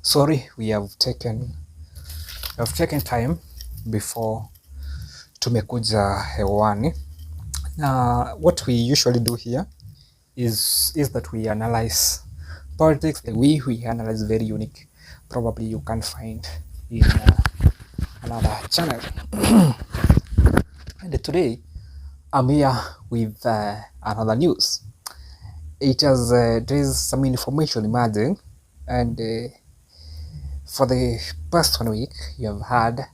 Sorry, we have taken time before tumekuja hewani. What we usually do here is that we analyze politics. The way we analyze very unique. Probably you can find in another channel. And today I'm here with another news. It has there is some information emerging, and for the past 1 week you have heard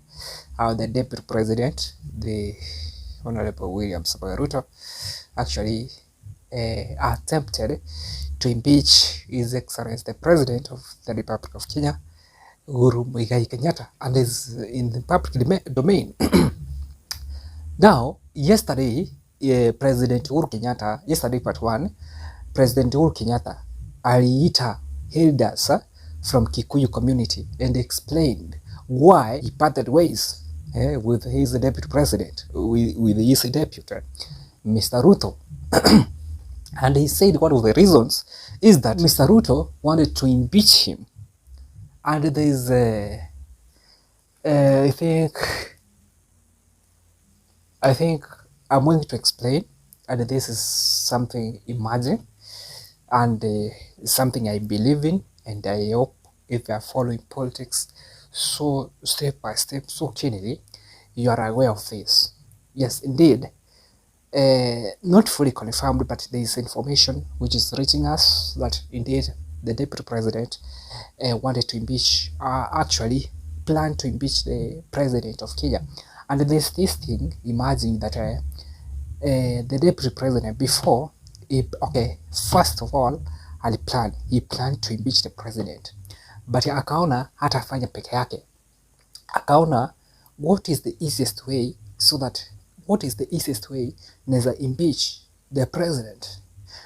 how the deputy president, the Honorable Ruto, actually attempted to impeach His Excellency the President of the Republic of Kenya, Uhuru Kenyatta, and is in the public domain. Now, yesterday, President Uhuru Kenyatta, yesterday part 1, President Uhuru Kenyatta aliita elders from Kikuyu community and explained why he parted ways with his deputy president, with his deputy, Mr. Ruto. And he said one of the reasons is that Mr. Ruto wanted to impeach him. And there is, I think I'm going to explain, and this is something emerging, and something I believe in, and I hope if you are following politics so step by step, so keenly, you are aware of this. Yes, indeed. Not fully confirmed, but there is information which is reaching us that indeed the deputy president wanted to impeach, actually planned to impeach the president of Kenya. And there's this thing emerging that the deputy president before, first of all, he planned to impeach the president, but akaona hatafanya peke yake. Akaona what is the easiest way naweza impeach the president.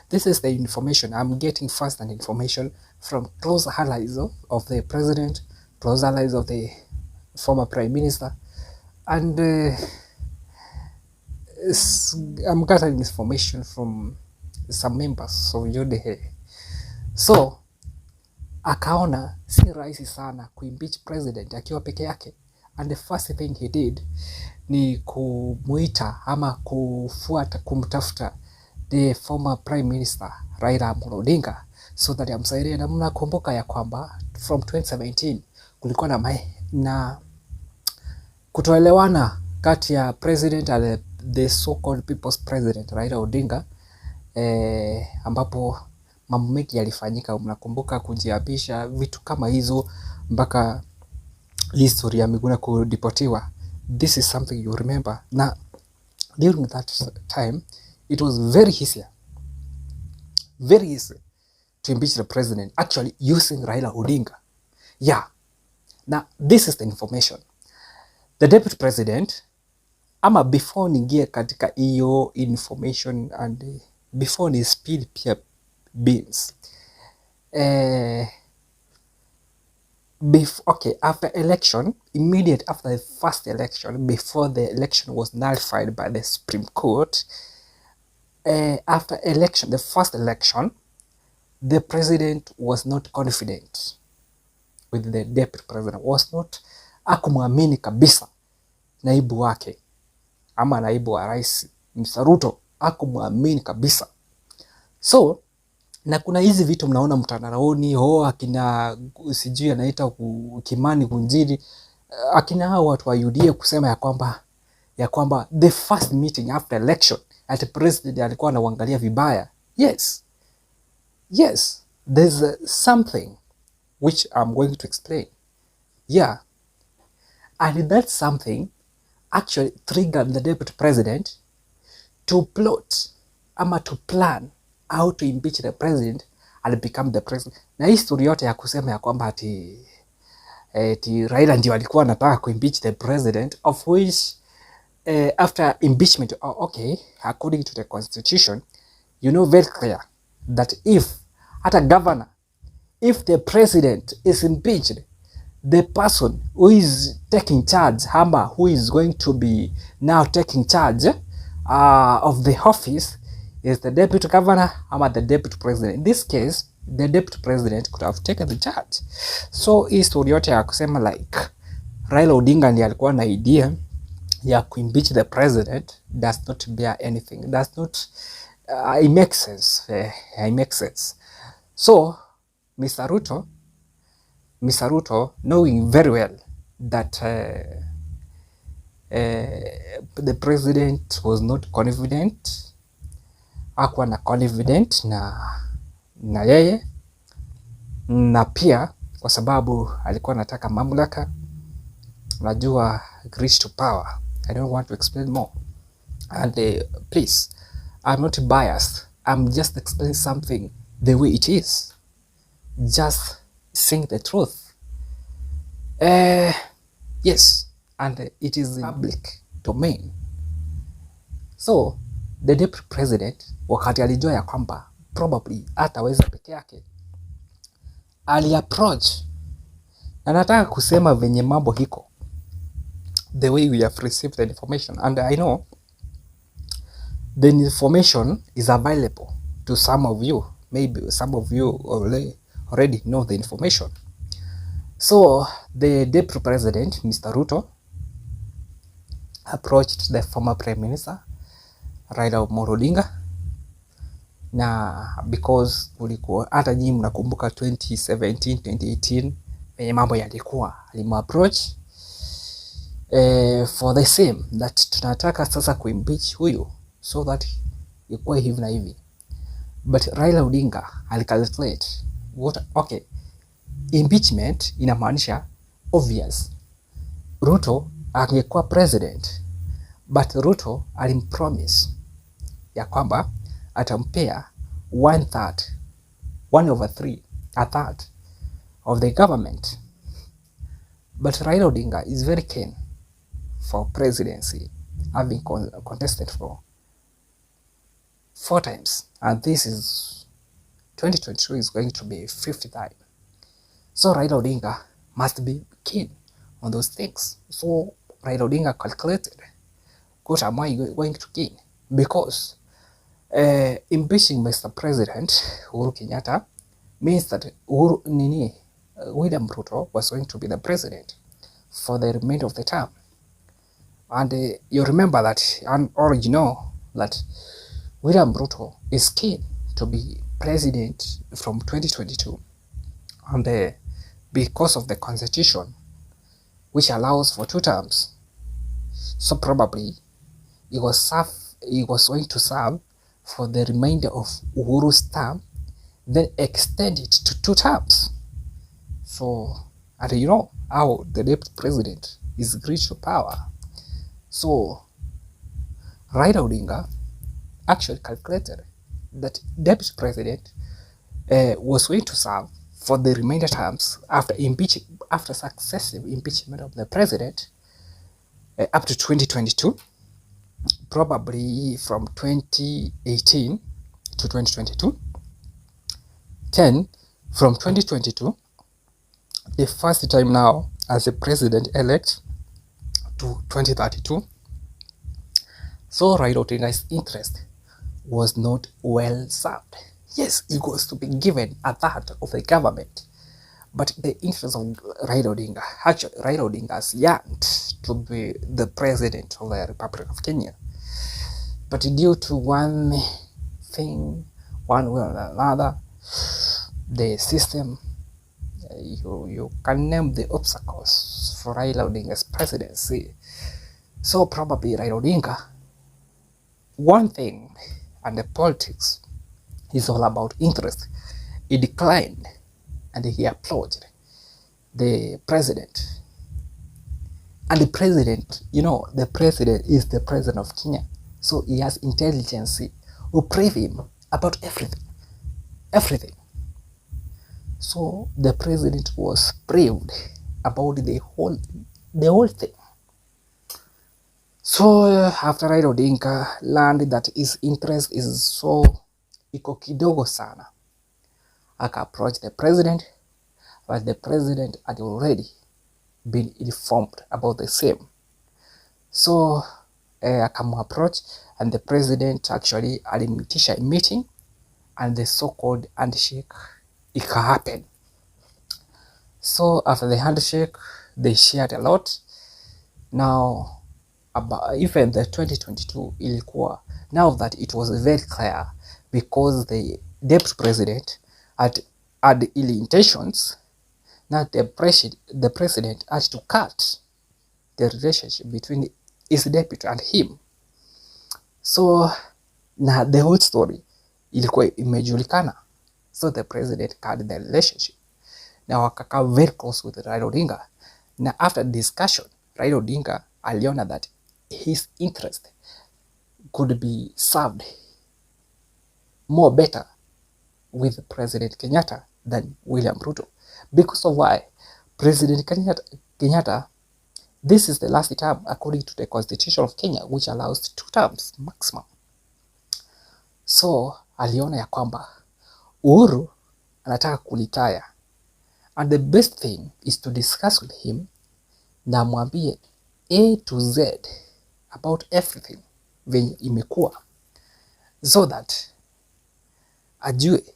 This is the information I'm getting, first-hand information from close allies of the president, close allies of the former prime minister, and I'm gathering information from some members of UDA. So akaona si rahisi sana kuimpeach president akiwa peke yake, and the first thing he did ni kumuita ama kumtafuta the former prime minister Raila Odinga so that amsaidie. Na mnakumbuka ya kwamba from 2017 kulikuwa na kutoelewana kati ya president and the so-called people's president Raila Odinga, ambapo mambo mengi yalifanyika. Mnakumbuka kujiapisha, vitu kama hizo, mpaka historia ya Miguna kudipotiwa. This is something you remember. Now, during that time, it was very easy to impeach the president, actually using Raila Odinga. Yeah. Now, this is the information. The deputy president, ama before ningie katika hiyo information and before ni speed pia beans, after election, immediate after the first election, before the election was nullified by the Supreme Court, after election, the first election, the president was not confident with the deputy president, hakumwamini kabisa naibu wake ama naibu wa rais Mr. Ruto, hakumwamini kabisa. So na kuna hizi vitu mnaona mtandaoni, akina sijui anaita Kimani Kunjiri, akina hao watu wa UDA kusema ya kwamba the first meeting after election at president alikuwa anaangalia vibaya. Yes, there's something which I'm going to explain. Yeah, and that something actually triggered the deputy president to plot ama to plan how to impeach the president and become the president. Na hii story yote ya kusema ya kwamba ati Raila ndio alikuwa anataka kuimpeach the president, of which after impeachment, according to the constitution, you know very clear that if the president is impeached, the person who is taking charge, who is going to be now taking charge of the office, is the deputy governor or the deputy president. In this case, the deputy president could have taken the charge. So hii story yote ya kusema like Raila Odinga ndiye alikuwa na idea ya kuimpeach the president does not bear anything, does not it makes sense. It makes sense. So Mr. Ruto knowing very well that the president was not confident, hakuwa na confident na yeye, na pia kwa sababu alikuwa anataka mamlaka. Najua reach to power. I don't want to explain more. And please, I'm not biased. I'm just explaining something the way it is. Just saying the truth. Yes, and it is in public domain. So the deputy president, wakati alijua ya kwamba probably hataweza peke yake, aliapproach, na nataka kusema venye mambo hiko, the way we have received the information, and I know the information is available to some of you. Maybe some of you already know the information. So the deputy president, Mr. Ruto, approached the former prime minister Raila Odinga, na because ulikuwa hata nyinyi mnakumbuka 2017 2018 venye mambo yalikuwa, alimuapproach for the same that tunataka sasa kuimpeach huyu so that ikuwe hivi na hivi. But Raila Odinga alicalculate what, okay, impeachment inamaanisha obvious Ruto angekuwa president, but Ruto alimpromise ya kwamba atampea 1/3 of the government. But Raila Odinga is very keen for presidency, having contested for 4 times, and this is 2022 is going to be 5th time. So Raila Odinga must be keen on those things. So Raila Odinga calculated, what am I going to gain? Because impeaching Mr. President Uhuru Kenyatta means that William Ruto was going to be the president for the remainder of the term. And you remember that, and already know that William Ruto is keen to be president from 2022. And because of the constitution, which allows for 2 terms, so probably he was going to serve for the remainder of Uhuru's term, then extend it to 2 terms. So, and you know how the deputy president is reached to power. So Raila Odinga actually calculated that deputy president was going to serve for the remainder terms after successive impeachment of the president up to 2022, probably from 2018 to 2022. Then from 2022, the first time now as a president-elect, to 2032. So Raila Odinga's interest was not well served. Yes, he was to be given 1/3 of the government, but the interest of Raila Odinga, actually Raila Odinga yearned to be the president of the Republic of Kenya. But due to one thing, one way or another, the system, you can name the obstacles for Raila Odinga's presidency. So probably Raila Odinga, one thing, and the politics is all about interest. He declined and he applauded the president. And the president, you know, the president is the president of Kenya. So he has intelligence who brief him about everything. So the president was briefed about the whole thing. So after Raila Odinga learned that his interest is so iko kidogo sana, aka approach the president, but the president had already been informed about the same. So akamu-approach, and the president actually alimtisha a meeting and the so-called handshake ika happen. So after the handshake, they shared a lot. Now, about even the 2022 ilikuwa, now that it was very clear, because the deputy president had ill intentions. Now the president had to cut the relationship between his deputy and him. So na the whole story ilikuwa imejulikana. So the president cut the relationship. Now wakakaa very close with Raila Odinga. Now after discussion, Raila Odinga aliona that his interest could be served more better with President Kenyatta than William Ruto. Because of why? President Kenyatta, this is the last term according to the Constitution of Kenya, which allows 2 terms maximum. So aliona ya kwamba Uhuru anataka kulitaya, and the best thing is to discuss with him na mwambie A to Z about everything venye imekuwa, so that ajue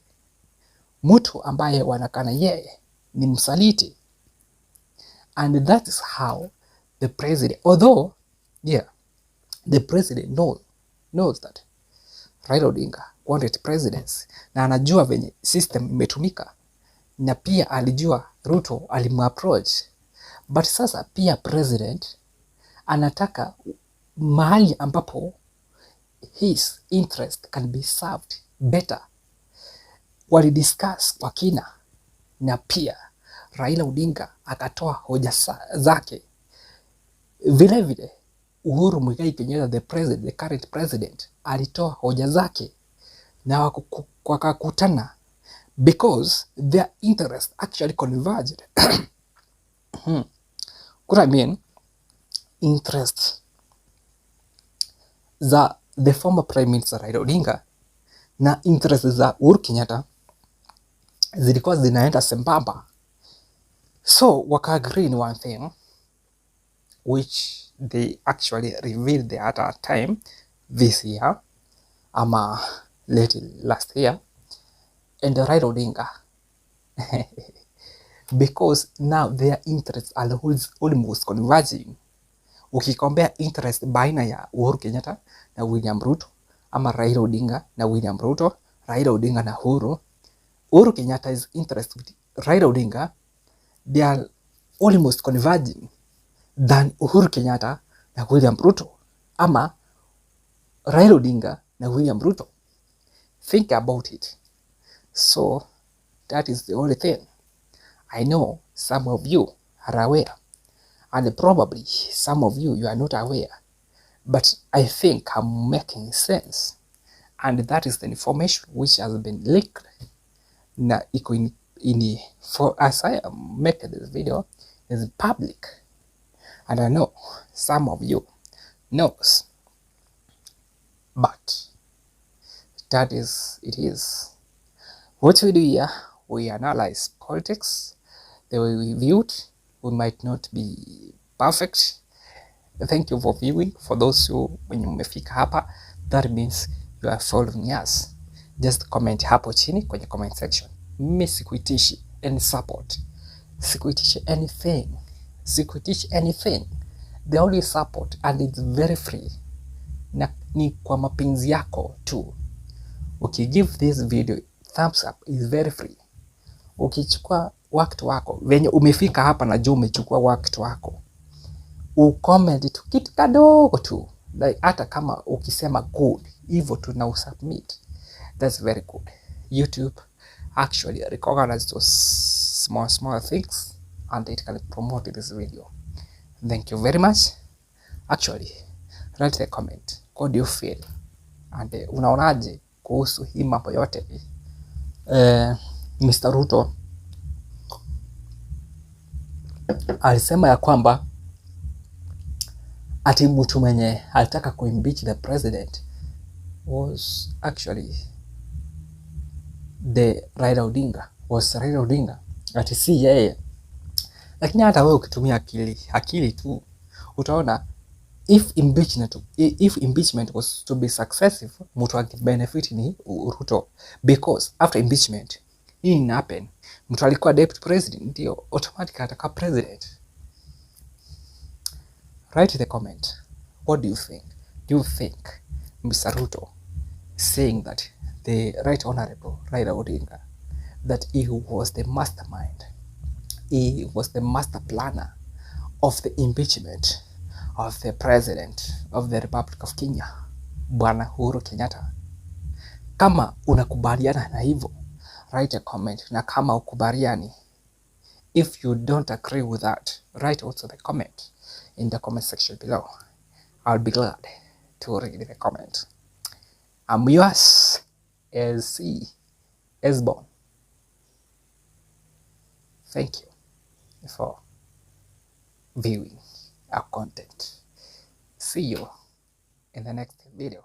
mtu ambaye wanakana yeye ni msaliti. And that is how the president, although the president knows that Raila Odinga wanted presidency, na anajua venye system imetumika, na pia alijua Ruto alimapproach. But sasa pia president anataka mahali ambapo his interest can be served better. Walidiscuss kwa kina, na pia Raila Odinga akatoa hoja zake. Vile vile Uhuru Muigai Kenyatta, the current president, alitoa hoja zake, na wakakutana because their interest actually converged. What I mean, interest za the former prime minister Raila Odinga na interest za Uhuru Kenyatta zilikuwa zinaenda sambamba. So waka-agree in one thing, which they actually revealed the other time this year, ama late last year, and Raila Odinga because now their interests are almost converging. Ukikombea interest baina ya Uhuru Kenyatta na William Ruto, ama Raila Odinga na William Ruto, Raila Odinga na Uhuru Kenyatta's interest with Raila Odinga, they are almost converging than Uhuru Kenyatta na William Ruto, ama Raila Odinga na William Ruto. Think about it. So that is the only thing. I know some of you are aware, and probably some of you are not aware, but I think I'm making sense, and that is the information which has been leaked. Na iko in for as I am making this video is public, and I know some of you knows, but that is it is. What we do here, we analyze politics the way we view it. We might not be perfect. Thank you for viewing. For those who when umefika hapa, that means you are following us. Just comment hapo chini kwenye comment section. Mimi sikuitishi any support, sikuitishi anything. The only support, and it's very free, na ni kwa mapenzi yako tu. Give this video thumbs up, is very free. Ukichukua wakati wako venye umefika hapa, na juu umechukua wakati wako, ucomment tu kitu kadogo tu, like hata kama ukisema good hivyo tu na usubmit, that's very good. YouTube actually recognize those small things, and it can promote this video. Thank you very much. Actually, write a comment, how do you feel, and unaonaje kuhusu hii mambo yote? Mr. Ruto alisema ya kwamba ati mtu mwenye alitaka kuimpeach the president was actually Raila Odinga, ati si yeye. Lakini hata wewe ukitumia akili tu, utaona if impeachment was to be successful, mtu angebenefit ni Ruto, because after impeachment hii ina happen. Mtu alikuwa deputy president ndio automatic ataka president. Write in the comment, what do you think? Do you think Mr. Ruto saying that the right honorable Raila Odinga, that he was the mastermind, he was the master planner of the impeachment of the president of the Republic of Kenya, Bwana Uhuru Kenyatta? Kama unakubaliana na hivyo, write a comment. Na kama ukubaliani, if you don't agree with that, write also the comment in the comment section below. I'll be glad to read the comment. I'm yours, SC Esbon. Thank you for viewing our content. See you in the next video.